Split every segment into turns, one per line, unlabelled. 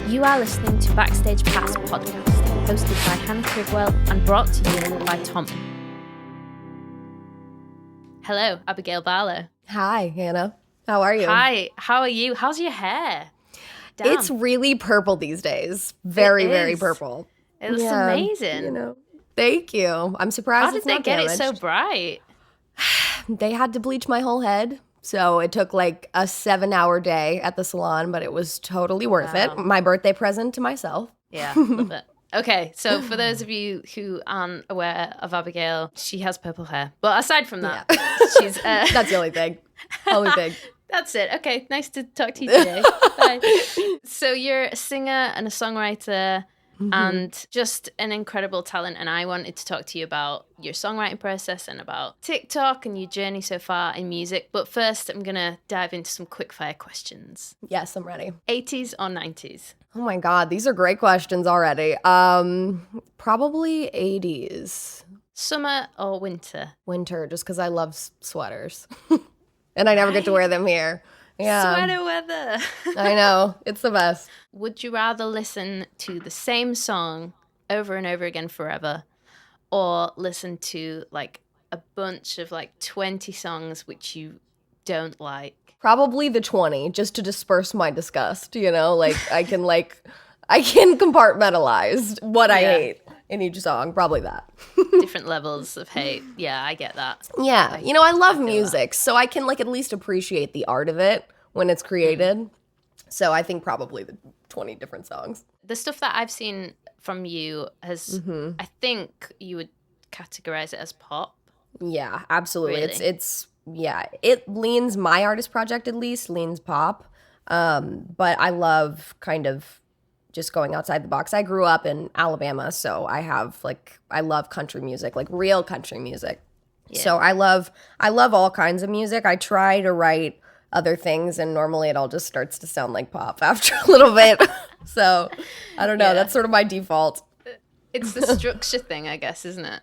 You are listening to Backstage Past podcast, hosted by Hannah Trigwell and brought to you by Thomann. Hello, Abigail Barlow.
Hi, Hannah. How are you?
Hi, how are you? How's your hair? Damn.
It's really purple these days. Very purple.
It looks amazing.
Thank you. I'm surprised
How did they get it so bright?
They had to bleach my whole head. So it took like a 7-hour day at the salon, but it was totally worth it. My birthday present to myself.
Yeah, love it. Okay, so for those of you who aren't aware of Abigail, she has purple hair. But aside from that, she's...
That's the only thing. Only thing.
That's it. Okay, nice to talk to you today. Bye. So you're a singer and a songwriter and just an incredible talent. And I wanted to talk to you about your songwriting process and about TikTok and your journey so far in music. But first, I'm going to dive into some quickfire questions.
Yes, I'm ready.
80s or 90s?
Oh my God, these are great questions already. Probably 80s.
Summer or winter?
Winter, just because I love sweaters. And I never get to wear them here. Yeah.
Sweater weather.
I know. It's the best.
Would you rather listen to the same song over and over again forever or listen to like a bunch of like 20 songs which you don't like?
Probably the 20, just to disperse my disgust, you know? Like I can compartmentalize what I hate in each song. Probably that.
Different levels of hate. Yeah, I get that.
Yeah. I love music, so I can like at least appreciate the art of it when it's created. So I think probably the 20 different songs.
The stuff that I've seen from you has, I think you would categorize it as pop.
Yeah, absolutely.
Really?
It leans, my artist project at least, leans pop. But I love kind of just going outside the box. I grew up in Alabama, so I love country music, like real country music. Yeah. So I love all kinds of music. I try to write other things, and normally it all just starts to sound like pop after a little bit. So I don't know. Yeah. That's sort of my default.
It's the structure thing, I guess, isn't it?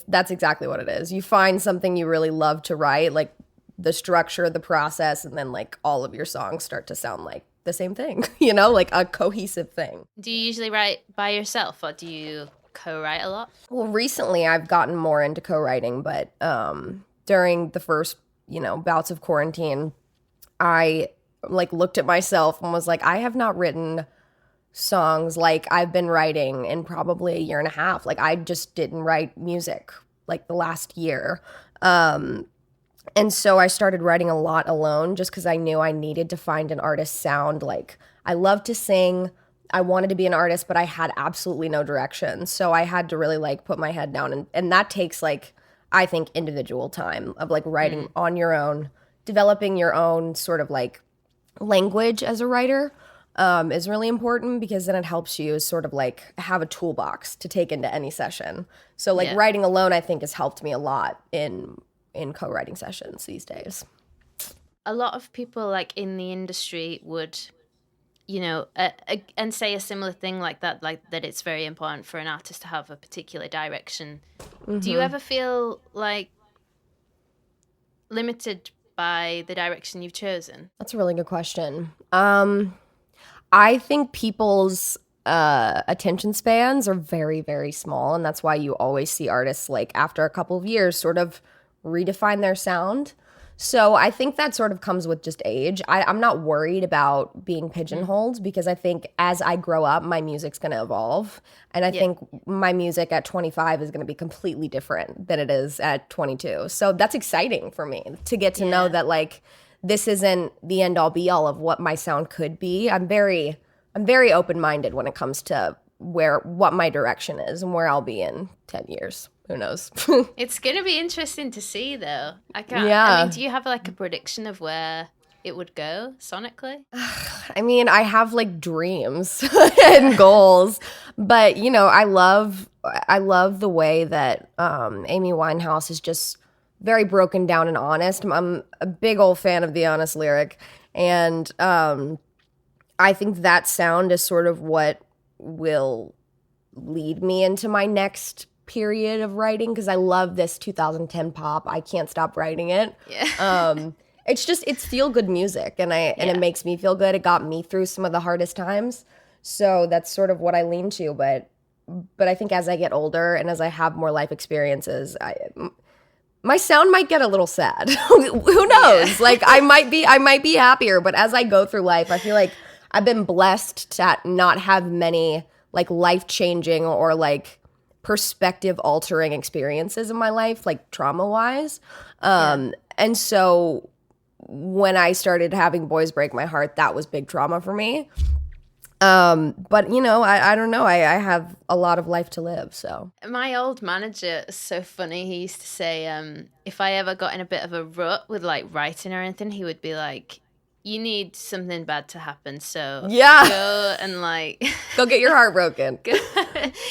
That's exactly what it is. You find something you really love to write, like the structure, the process, and then like all of your songs start to sound like the same thing, like a cohesive thing.
Do you usually write by yourself or do you co-write a lot?
Well, recently I've gotten more into co-writing, but during the first, bouts of quarantine, I like looked at myself and was like, I have not written songs like I've been writing in probably a year and a half. Like I just didn't write music like the last year. And so I started writing a lot alone just because I knew I needed to find an artist sound. Like I love to sing. I wanted to be an artist, but I had absolutely no direction. So I had to really like put my head down. And that takes like, I think, individual time of like writing on your own, developing your own sort of like language as a writer is really important because then it helps you sort of like have a toolbox to take into any session. So like writing alone, I think has helped me a lot in co-writing sessions these days.
A lot of people like in the industry would, and say a similar thing like that it's very important for an artist to have a particular direction. Do you ever feel like limited by the direction you've chosen?
That's a really good question. I think people's attention spans are very, very small, and that's why you always see artists like after a couple of years sort of redefine their sound. So I think that sort of comes with just age. I'm not worried about being pigeonholed because I think as I grow up, my music's going to evolve. And I think my music at 25 is going to be completely different than it is at 22. So that's exciting for me to get to know that like this isn't the end all be all of what my sound could be. I'm very open-minded when it comes to what my direction is and where I'll be in 10 years. Who knows?
It's going to be interesting to see, though. I mean, do you have like a prediction of where it would go sonically?
I mean, I have like dreams and goals, but I love the way that Amy Winehouse is just very broken down and honest. I'm a big old fan of the honest lyric, and I think that sound is sort of what will lead me into my next period of writing because I love this 2010 pop. I can't stop writing it.
Yeah.
it's feel good music, and it makes me feel good. It got me through some of the hardest times. So that's sort of what I lean to, but I think as I get older and as I have more life experiences, my sound might get a little sad. Who knows? Yeah. Like I might be happier, but as I go through life, I feel like I've been blessed to not have many like life-changing or like perspective-altering experiences in my life, like trauma-wise. And so when I started having boys break my heart, that was big trauma for me. But you know, I don't know. I have a lot of life to live, so.
My old manager is so funny. He used to say, if I ever got in a bit of a rut with like writing or anything, he would be like, you need something bad to happen, so go and like
go get your heart broken.
Go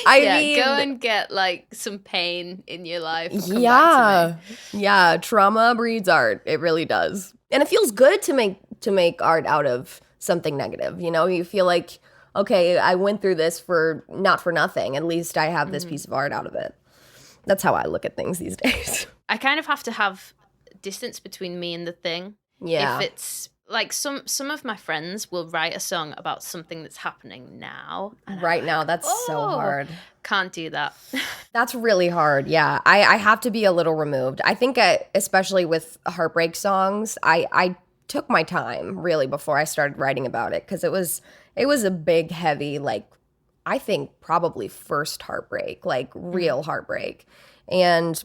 and get like some pain in your life.
Yeah, trauma breeds art. It really does, and it feels good to make art out of something negative. You know, you feel like, okay, I went through this not for nothing. At least I have this piece of art out of it. That's how I look at things these days.
I kind of have to have distance between me and the thing.
Yeah.
If it's like some of my friends will write a song about something that's happening now.
Now, that's so hard.
Can't do that.
That's really hard. Yeah. I have to be a little removed. I think especially with heartbreak songs, I took my time really before I started writing about it, because it was a big, heavy, like, I think probably first heartbreak, like real heartbreak. And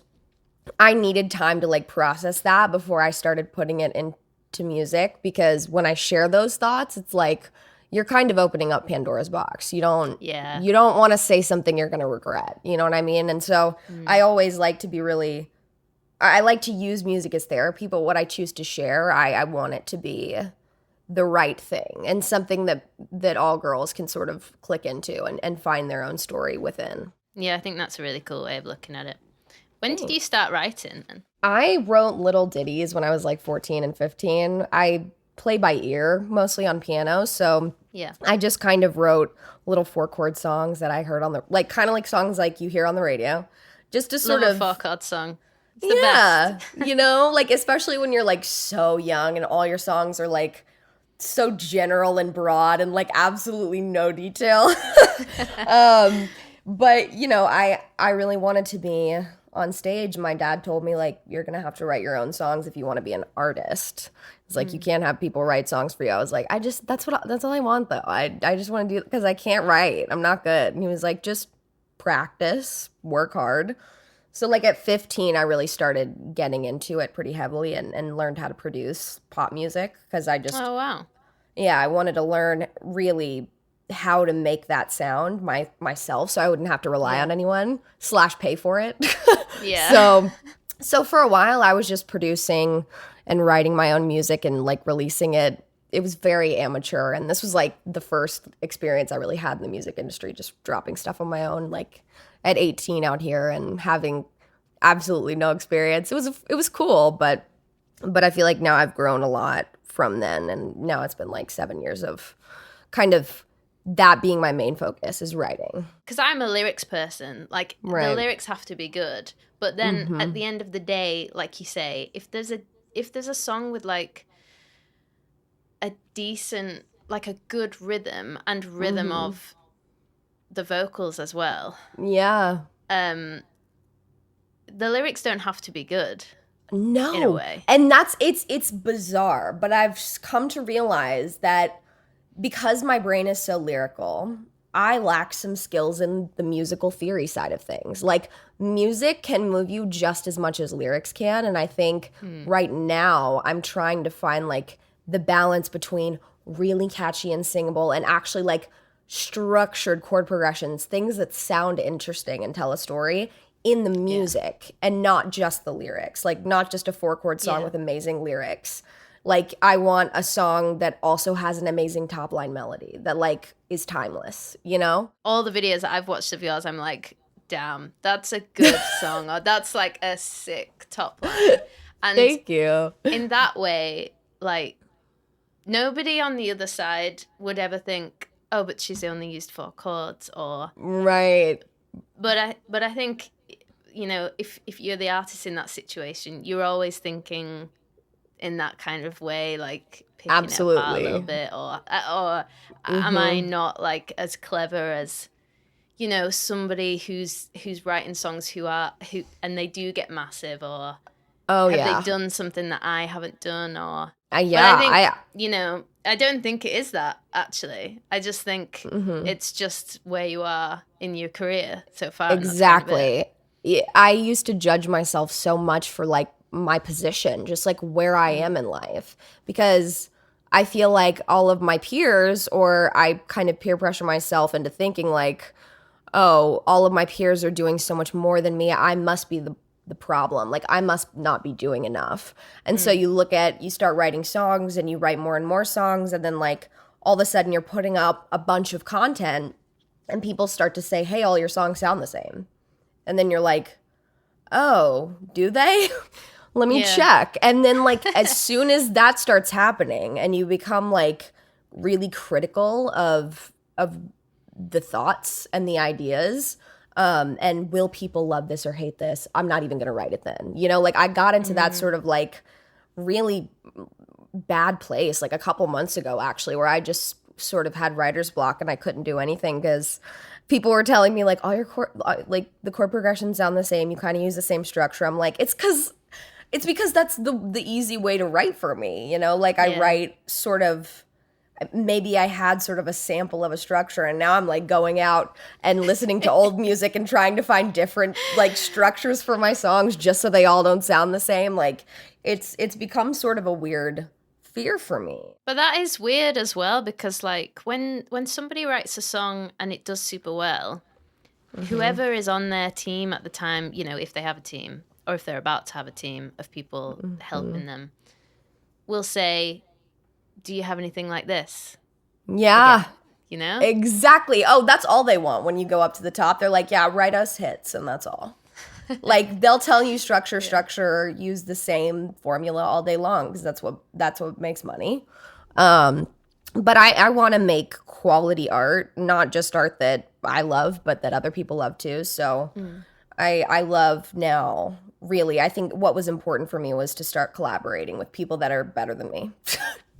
I needed time to like process that before I started putting it into music, because when I share those thoughts, it's like you're kind of opening up Pandora's box. You don't want to say something you're going to regret. You know what I mean? And so I always like to I like to use music as therapy, but what I choose to share, I want it to be the right thing and something that all girls can sort of click into and find their own story within.
Yeah, I think that's a really cool way of looking at it. When did you start writing then?
I wrote little ditties when I was like 14 and 15. I play by ear, mostly on piano, so I just kind of wrote little 4-chord songs that I heard on like kind of like songs like you hear on the radio, just to sort of
4-chord song. It's the best.
You know, like especially when you're like so young and all your songs are like so general and broad and like absolutely no detail. But you know, I really wanted to be on stage. My dad told me, like, you're gonna have to write your own songs if you want to be an artist. It's like you can't have people write songs for you. I was like, that's all I want though. I just want to do it because I can't write. I'm not good. And he was like, just practice, work hard. So like at 15, I really started getting into it pretty heavily and learned how to produce pop music, because I just I wanted to learn really how to make that sound myself, so I wouldn't have to rely on anyone / pay for it. So for a while I was just producing and writing my own music and like releasing it. It was very amateur, and this was like the first experience I really had in the music industry, just dropping stuff on my own, like at 18 out here and having absolutely no experience. It was cool, but I feel like now I've grown a lot from then, and now it's been like 7 years of kind of that being my main focus is writing.
Because I'm a lyrics person. Like, the lyrics have to be good. But then at the end of the day, like you say, if there's a song with like a decent, like a good rhythm and rhythm of the vocals as well.
Yeah.
The lyrics don't have to be good.
No.
In a way.
And it's bizarre, but I've come to realize that because my brain is so lyrical, I lack some skills in the musical theory side of things. Like, music can move you just as much as lyrics can, and I think right now I'm trying to find like the balance between really catchy and singable and actually like structured chord progressions, things that sound interesting and tell a story in the music and not just the lyrics. Like, not just a 4-chord song with amazing lyrics. Like, I want a song that also has an amazing top line melody that like is timeless, you know?
All the videos that I've watched of yours, I'm like, damn, that's a good song, or that's like a sick top line. And
thank you.
In that way, like, nobody on the other side would ever think, oh, but she's only used 4 chords, or
right.
But I think, you know, if you're the artist in that situation, you're always thinking, in that kind of way, like picking it apart a
Absolutely.
little bit, or am I not like as clever as, you know, somebody who's writing songs who and they do get massive, or
Oh
have they
yeah.
done something that I haven't done, or but I
Yeah,
think,
I
you know, I don't think it is that, actually. I just think it's just where you are in your career so far, and that's kind of it.
exactly. Yeah, I used to judge myself so much for like my position, just like where I am in life, because I feel like all of my peers, or I kind of peer pressure myself into thinking like, oh, all of my peers are doing so much more than me. I must be the problem. Like I must not be doing enough. And so you start writing songs and you write more and more songs, and then like all of a sudden you're putting up a bunch of content and people start to say, "Hey, all your songs sound the same." And then you're like, "Oh, do they?" Let me
Yeah.
check. And then like as soon as that starts happening and you become like really critical of the thoughts and the ideas, and will people love this or hate this, I'm not even gonna write it then. You know, like I got into that sort of like really bad place like a couple months ago, actually, where I just sort of had writer's block and I couldn't do anything because people were telling me like all your like the chord progressions sound the same, you kind of use the same structure. I'm like, it's because that's the easy way to write for me, you know? Like I
Yeah.
write sort of, maybe I had sort of a sample of a structure, and now I'm like going out and listening to old music and trying to find different like structures for my songs just so they all don't sound the same. Like it's become sort of a weird fear for me.
But that is weird as well, because like when somebody writes a song and it does super well, whoever is on their team at the time, you know, if they have a team or if they're about to have a team of people helping them, will say, "Do you have anything like this?"
Yeah.
Again, you know?
Exactly. Oh, that's all they want when you go up to the top. They're like, "Yeah, write us hits," and that's all. Like they'll tell you structure, use the same formula all day long because that's what makes money. But I want to make quality art, not just art that I love, but that other people love too. So I love now. Really, I think what was important for me was to start collaborating with people that are better than me.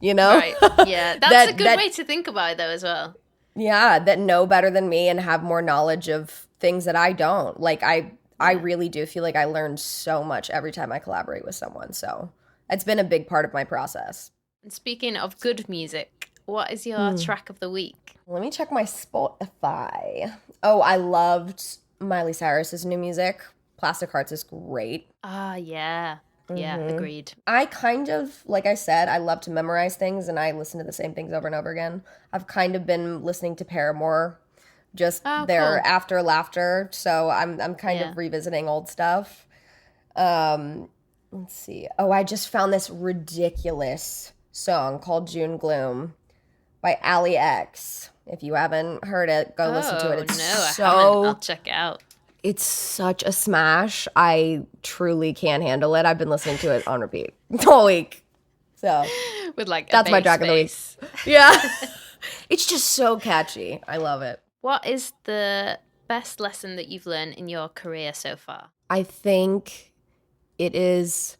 You know,
Right. Yeah. That's a good way to think about it, though, as well.
yeah, that know better than me and have more knowledge of things that I don't. Like I really do feel like I learn so much every time I collaborate with someone. So it's been a big part of my process.
And speaking of good music, what is your track of the week?
Let me check my Spotify. Oh, I loved Miley Cyrus's new music. Plastic Hearts is great.
Ah, yeah. Yeah, agreed.
I kind of, like I said, I love to memorize things and I listen to the same things over and over again. I've kind of been listening to Paramore, just
Oh,
their
cool.
After Laughter. So I'm kind
Yeah.
of revisiting old stuff. Let's see. Oh, I just found this ridiculous song called June Gloom by Ali X. If you haven't heard it, go listen to it. It's
no, I
so
haven't. I'll check it out.
it's such a smash. I truly can't handle it. I've been listening to it on repeat all week. So
With like
that's
a
my
bass
track of the week.
bass.
Yeah. It's just so catchy. I love it.
What is the best lesson that you've learned in your career so far?
I think it is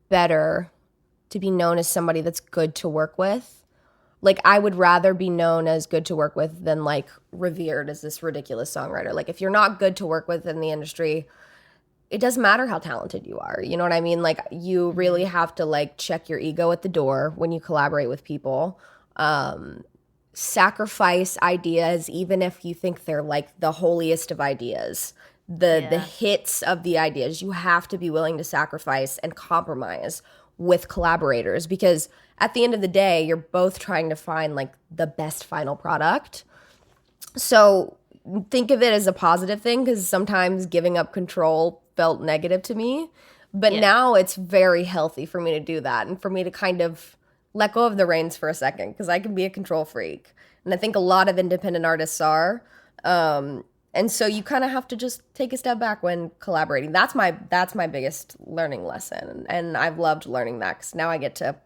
better to be known as somebody that's good to work with. Like, I would rather be known as good to work with than, like, revered as this ridiculous songwriter. Like, if you're not good to work with in the industry, it doesn't matter how talented you are. You know what I mean? Like, you really have to, like, check your ego at the door when you collaborate with people. Sacrifice ideas, even if you think they're, like, the holiest of ideas. The hits of the ideas. You have to be willing to sacrifice and compromise with collaborators, because at the end of the day, you're both trying to find like the best final product. So think of it as a positive thing, because sometimes giving up control felt negative to me. But now it's very healthy for me to do that and for me to kind of let go of the reins for a second, because I can be a control freak. And I think a lot of independent artists are. And so you kind of have to just take a step back when collaborating. That's my biggest learning lesson. And I've loved learning that, because now I get to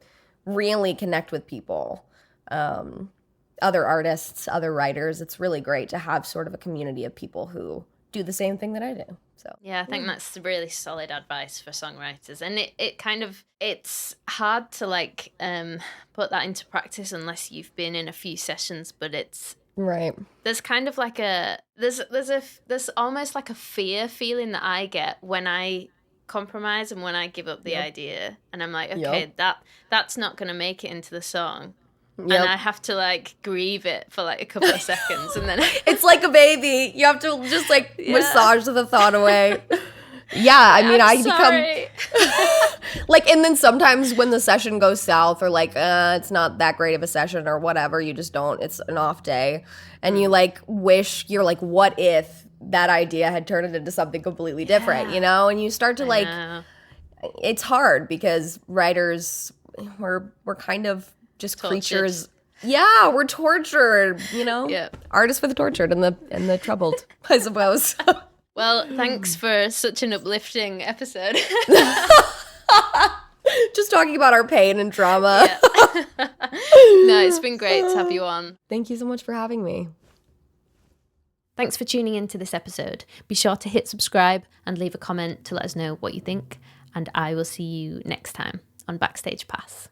really connect with people, other artists, other writers. It's really great to have sort of a community of people who do the same thing that I do. So
yeah, I think that's really solid advice for songwriters. And it kind of, it's hard to like put that into practice unless you've been in a few sessions, but it's
right.
There's kind of like there's almost like a fear feeling that I get when I compromise and when I give up the idea, and I'm like, okay, that's not going to make it into the song. And I have to like grieve it for like a couple of seconds, and then
it's like a baby. You have to just like massage the thought away. Yeah, I mean, I become like, and then sometimes when the session goes south, or like it's not that great of a session or whatever, you just don't. It's an off day, and you like wish you're like, what if that idea had turned it into something completely different, you know? And you start to like, it's hard because writers, we're kind of just creatures. Yeah, we're tortured, you know?
Yeah.
Artists for the tortured and the troubled, I suppose.
Well, thanks for such an uplifting episode.
Just talking about our pain and trauma.
Yeah. No, it's been great to have you on.
Thank you so much for having me.
Thanks for tuning into this episode. Be sure to hit subscribe and leave a comment to let us know what you think. And I will see you next time on Backstage Pass.